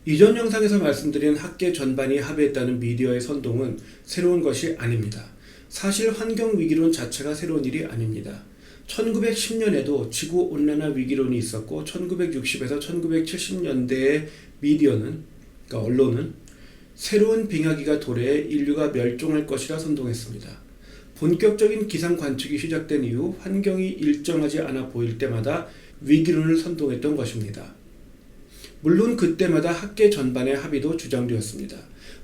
이전 영상에서 말씀드린 학계 전반이 합의했다는 미디어의 선동은 새로운 것이 아닙니다. 사실 환경위기론 자체가 새로운 일이 아닙니다. 1910년에도 지구온난화 위기론이 있었고 1960에서 1970년대의 미디어는, 그러니까 언론은 새로운 빙하기가 도래해 인류가 멸종할 것이라 선동했습니다. 본격적인 기상 관측이 시작된 이후 환경이 일정하지 않아 보일 때마다 위기론을 선동했던 것입니다. 물론 그때마다 학계 전반의 합의도 주장되었습니다.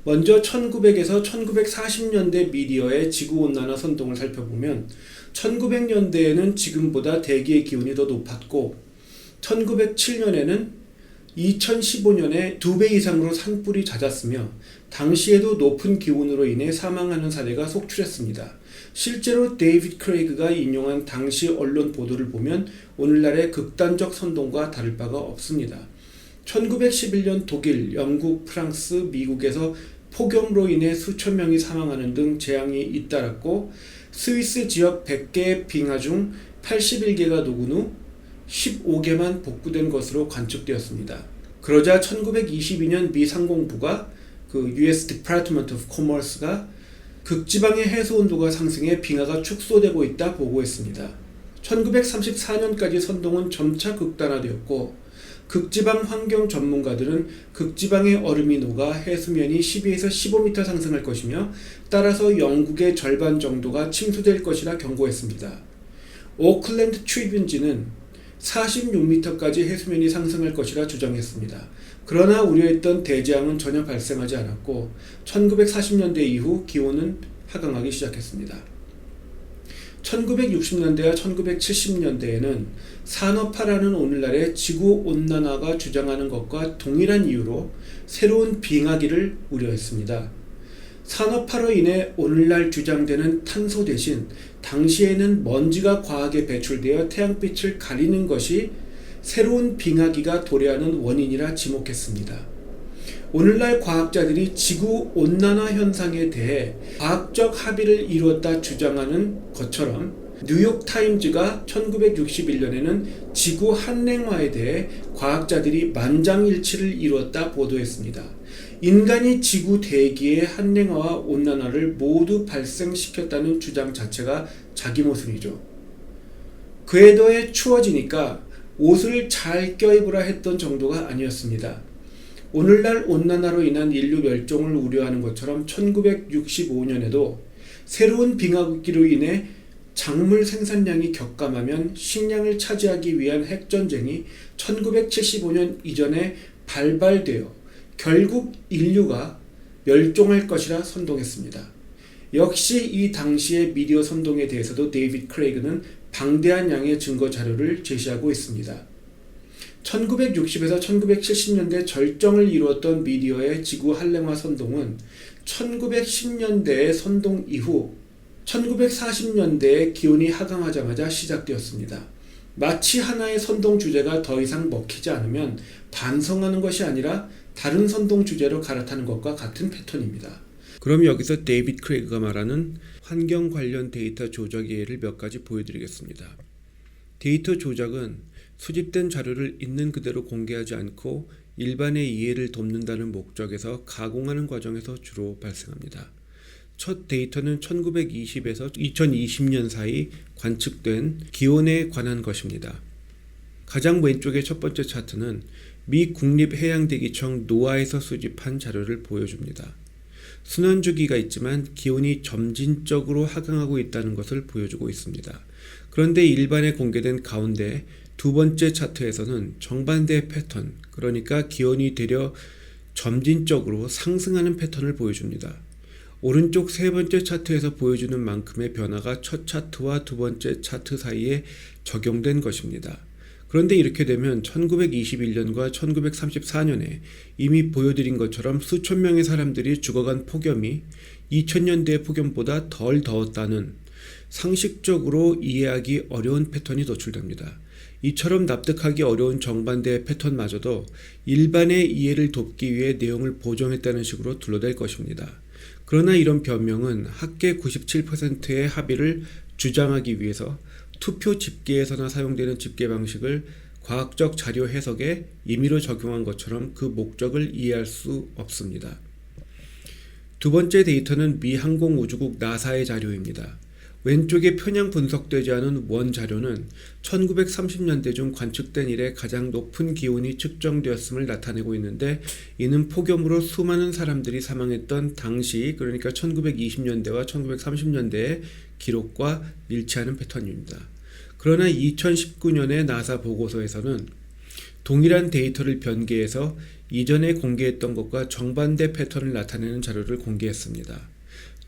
먼저 1900에서 1940년대 미디어의 지구온난화 선동을 살펴보면 1900년대에는 지금보다 대기의 기온이 더 높았고 1907년에는 2015년에 2배 이상으로 산불이 잦았으며 당시에도 높은 기온으로 인해 사망하는 사례가 속출했습니다. 실제로 데이비드 크레이그가 인용한 당시 언론 보도를 보면 오늘날의 극단적 선동과 다를 바가 없습니다. 1911년 독일, 영국, 프랑스, 미국에서 폭염으로 인해 수천 명이 사망하는 등 재앙이 잇따랐고 스위스 지역 100개의 빙하 중 81개가 녹은 후 15개만 복구된 것으로 관측되었습니다. 그러자 1922년 미 상공부가 US Department of Commerce가 극지방의 해수 온도가 상승해 빙하가 축소되고 있다 보고했습니다. 1934년까지 선동은 점차 극단화되었고 극지방 환경 전문가들은 극지방의 얼음이 녹아 해수면이 12에서 15m 상승할 것이며 따라서 영국의 절반 정도가 침수될 것이라 경고했습니다. 오클랜드 트리뷴지는 46m까지 해수면이 상승할 것이라 주장했습니다. 그러나 우려했던 대재앙은 전혀 발생하지 않았고 1940년대 이후 기온은 하강하기 시작했습니다. 1960년대와 1970년대에는 산업화라는 오늘날의 지구온난화가 주장하는 것과 동일한 이유로 새로운 빙하기를 우려했습니다. 산업화로 인해 오늘날 주장되는 탄소 대신 당시에는 먼지가 과하게 배출되어 태양빛을 가리는 것이 새로운 빙하기가 도래하는 원인이라 지목했습니다. 오늘날 과학자들이 지구온난화 현상에 대해 과학적 합의를 이루었다 주장하는 것처럼 뉴욕타임즈가 1961년에는 지구 한랭화에 대해 과학자들이 만장일치를 이루었다 보도했습니다. 인간이 지구 대기의 한랭화와 온난화를 모두 발생시켰다는 주장 자체가 자기모순이죠. 그에 더해 추워지니까 옷을 잘 껴입으라 했던 정도가 아니었습니다. 오늘날 온난화로 인한 인류 멸종을 우려하는 것처럼 1965년에도 새로운 빙하기로 인해 작물 생산량이 격감하면 식량을 차지하기 위한 핵전쟁이 1975년 이전에 발발되어 결국 인류가 멸종할 것이라 선동했습니다. 역시 이 당시의 미디어 선동에 대해서도 데이비드 크레이그는 방대한 양의 증거 자료를 제시하고 있습니다. 1960에서 1970년대 절정을 이루었던 미디어의 지구 한랭화 선동은 1910년대의 선동 이후 1940년대에 기온이 하강하자마자 시작되었습니다. 마치 하나의 선동 주제가 더 이상 먹히지 않으면 반성하는 것이 아니라 다른 선동 주제로 갈아타는 것과 같은 패턴입니다. 그럼 여기서 데이비드 크레이그가 말하는 환경 관련 데이터 조작 예를 몇 가지 보여드리겠습니다. 데이터 조작은 수집된 자료를 있는 그대로 공개하지 않고 일반의 이해를 돕는다는 목적에서 가공하는 과정에서 주로 발생합니다. 첫 데이터는 1920에서 2020년 사이 관측된 기온에 관한 것입니다. 가장 왼쪽의 첫 번째 차트는 미 국립해양대기청 노아에서 수집한 자료를 보여줍니다. 순환주기가 있지만 기온이 점진적으로 하강하고 있다는 것을 보여주고 있습니다. 그런데 일반에 공개된 가운데 두 번째 차트에서는 정반대의 패턴, 그러니까 기온이 되려 점진적으로 상승하는 패턴을 보여줍니다. 오른쪽 세 번째 차트에서 보여주는 만큼의 변화가 첫 차트와 두 번째 차트 사이에 적용된 것입니다. 그런데 이렇게 되면 1921년과 1934년에 이미 보여드린 것처럼 수천 명의 사람들이 죽어간 폭염이 2000년대의 폭염보다 덜 더웠다는 상식적으로 이해하기 어려운 패턴이 도출됩니다. 이처럼 납득하기 어려운 정반대의 패턴마저도 일반의 이해를 돕기 위해 내용을 보정했다는 식으로 둘러댈 것입니다. 그러나 이런 변명은 학계 97%의 합의를 주장하기 위해서 투표 집계에서나 사용되는 집계 방식을 과학적 자료 해석에 임의로 적용한 것처럼 그 목적을 이해할 수 없습니다. 두 번째 데이터는 미 항공우주국 나사의 자료입니다. 왼쪽에 편향 분석되지 않은 원 자료는 1930년대 중 관측된 이래 가장 높은 기온이 측정되었음을 나타내고 있는데, 이는 폭염으로 수많은 사람들이 사망했던 당시, 그러니까 1920년대와 1930년대의 기록과 일치하는 패턴입니다. 그러나 2019년의 나사 보고서에서는 동일한 데이터를 변개해서 이전에 공개했던 것과 정반대 패턴을 나타내는 자료를 공개했습니다.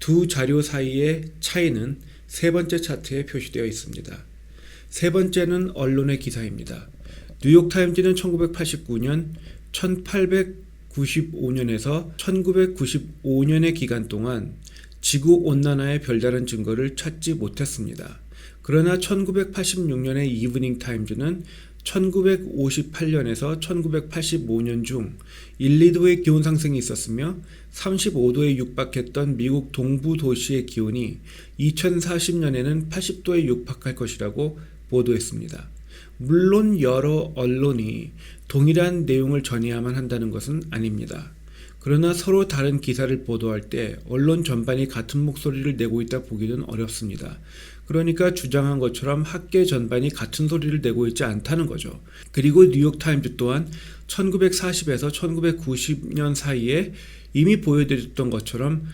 두 자료 사이의 차이는 세 번째 차트에 표시되어 있습니다. 세 번째는 언론의 기사입니다. 뉴욕타임즈는 1989년, 1895년에서 1995년의 기간 동안 지구온난화의 별다른 증거를 찾지 못했습니다. 그러나 1986년의 이브닝 타임즈는 1958년에서 1985년 중 1, 2도의 기온 상승이 있었으며 35도에 육박했던 미국 동부 도시의 기온이 2040년에는 80도에 육박할 것이라고 보도했습니다. 물론 여러 언론이 동일한 내용을 전해야만 한다는 것은 아닙니다. 그러나 서로 다른 기사를 보도할 때 언론 전반이 같은 목소리를 내고 있다 보기는 어렵습니다. 그러니까 주장한 것처럼 학계 전반이 같은 소리를 내고 있지 않다는 거죠. 그리고 뉴욕타임즈 또한 1940에서 1990년 사이에 이미 보여드렸던 것처럼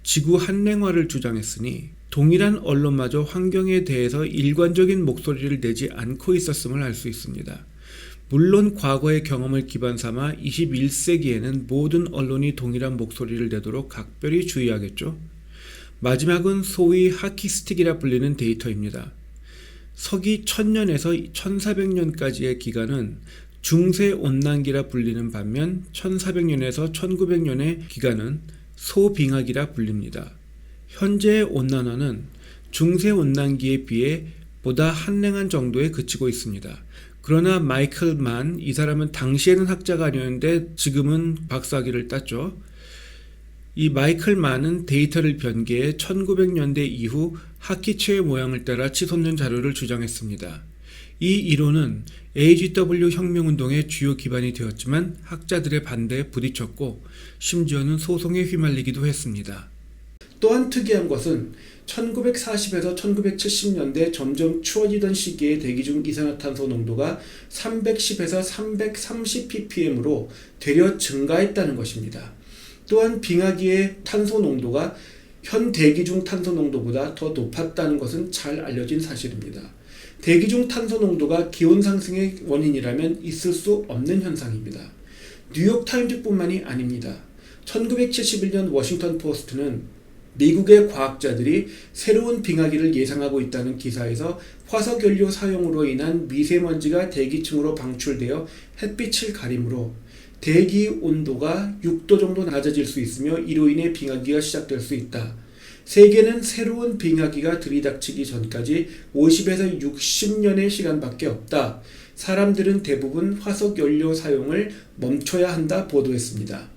지구 한랭화를 주장했으니 동일한 언론마저 환경에 대해서 일관적인 목소리를 내지 않고 있었음을 알 수 있습니다. 물론 과거의 경험을 기반 삼아 21세기에는 모든 언론이 동일한 목소리를 내도록 각별히 주의하겠죠. 마지막은 소위 하키스틱이라 불리는 데이터입니다. 서기 1000년에서 1400년까지의 기간은 중세온난기라 불리는 반면 1400년에서 1900년의 기간은 소빙하기라 불립니다. 현재의 온난화는 중세온난기에 비해 보다 한랭한 정도에 그치고 있습니다. 그러나 마이클 만, 이 사람은 당시에는 학자가 아니었는데 지금은 박사학위를 땄죠. 이 마이클 만은 데이터를 변개해 1900년대 이후 하키츠의 모양을 따라 치솟는 자료를 주장했습니다. 이 이론은 AGW 혁명운동의 주요 기반이 되었지만 학자들의 반대에 부딪혔고 심지어는 소송에 휘말리기도 했습니다. 또한 특이한 것은 1940에서 1970년대 점점 추워지던 시기에 대기 중 이산화탄소 농도가 310에서 330ppm으로 되려 증가했다는 것입니다. 또한 빙하기의 탄소 농도가 현 대기 중 탄소 농도보다 더 높았다는 것은 잘 알려진 사실입니다. 대기 중 탄소 농도가 기온 상승의 원인이라면 있을 수 없는 현상입니다. 뉴욕타임즈뿐만이 아닙니다. 1971년 워싱턴 포스트는 미국의 과학자들이 새로운 빙하기를 예상하고 있다는 기사에서 화석연료 사용으로 인한 미세먼지가 대기층으로 방출되어 햇빛을 가리므로 대기 온도가 6도 정도 낮아질 수 있으며 이로 인해 빙하기가 시작될 수 있다. 세계는 새로운 빙하기가 들이닥치기 전까지 50에서 60년의 시간밖에 없다. 사람들은 대부분 화석연료 사용을 멈춰야 한다 보도했습니다.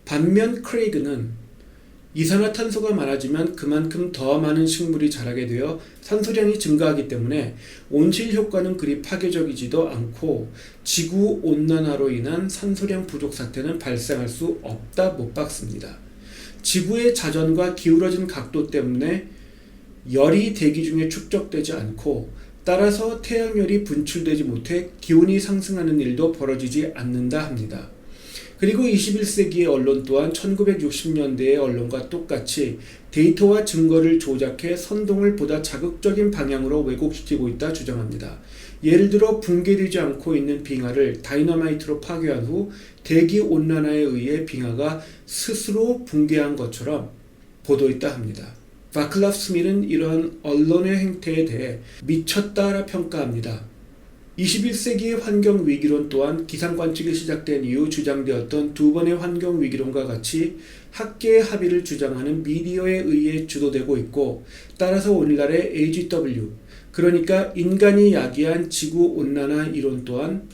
반면 크레이그는 이산화탄소가 많아지면 그만큼 더 많은 식물이 자라게 되어 산소량이 증가하기 때문에 온실 효과는 그리 파괴적이지도 않고 지구온난화로 인한 산소량 부족 사태는 발생할 수 없다 못 박습니다. 지구의 자전과 기울어진 각도 때문에 열이 대기 중에 축적되지 않고 따라서 태양열이 분출되지 못해 기온이 상승하는 일도 벌어지지 않는다 합니다. 그리고 21세기의 언론 또한 1960년대의 언론과 똑같이 데이터와 증거를 조작해 선동을 보다 자극적인 방향으로 왜곡시키고 있다 주장합니다. 예를 들어 붕괴되지 않고 있는 빙하를 다이너마이트로 파괴한 후 대기온난화에 의해 빙하가 스스로 붕괴한 것처럼 보도했다 합니다. 바클라프 스밀은 이러한 언론의 행태에 대해 미쳤다라 평가합니다. 21세기의 환경위기론 또한 기상관측이 시작된 이후 주장되었던 두 번의 환경위기론과 같이 학계의 합의를 주장하는 미디어에 의해 주도되고 있고 따라서 오늘날의 AGW, 그러니까 인간이 야기한 지구온난화 이론 또한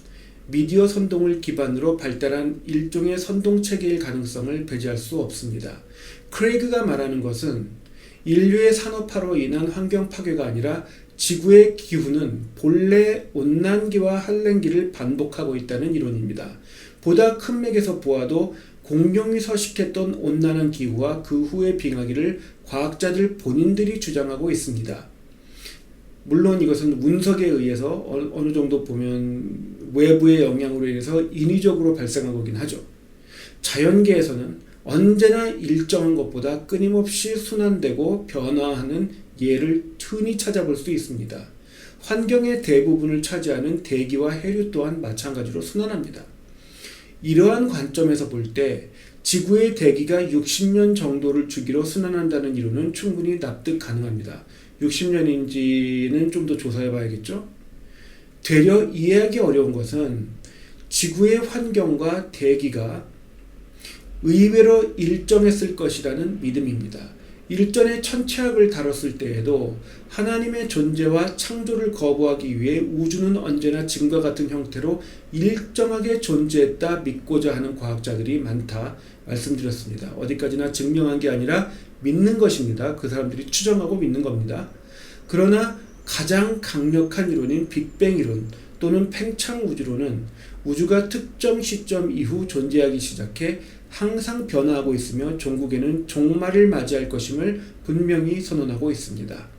미디어 선동을 기반으로 발달한 일종의 선동체계일 가능성을 배제할 수 없습니다. 크레이그가 말하는 것은 인류의 산업화로 인한 환경 파괴가 아니라 지구의 기후는 본래 온난기와 한랭기를 반복하고 있다는 이론입니다. 보다 큰 맥에서 보아도 공룡이 서식했던 온난한 기후와 그 후의 빙하기를 과학자들 본인들이 주장하고 있습니다. 물론 이것은 운석에 의해서 어느 정도 보면 외부의 영향으로 인해서 인위적으로 발생한 거긴 하죠. 자연계에서는 언제나 일정한 것보다 끊임없이 순환되고 변화하는 예를 흔히 찾아볼 수 있습니다. 환경의 대부분을 차지하는 대기와 해류 또한 마찬가지로 순환합니다. 이러한 관점에서 볼 때 지구의 대기가 60년 정도를 주기로 순환한다는 이론은 충분히 납득 가능합니다. 60년인지는 좀 더 조사해 봐야겠죠? 되려 이해하기 어려운 것은 지구의 환경과 대기가 의외로 일정했을 것이라는 믿음입니다. 일전에 천체학을 다뤘을 때에도 하나님의 존재와 창조를 거부하기 위해 우주는 언제나 지금과 같은 형태로 일정하게 존재했다 믿고자 하는 과학자들이 많다 말씀드렸습니다. 어디까지나 증명한 게 아니라 믿는 것입니다. 그 사람들이 추정하고 믿는 겁니다. 그러나 가장 강력한 이론인 빅뱅 이론 또는 팽창 우주론은 우주가 특정 시점 이후 존재하기 시작해 항상 변화하고 있으며 종국에는 종말을 맞이할 것임을 분명히 선언하고 있습니다.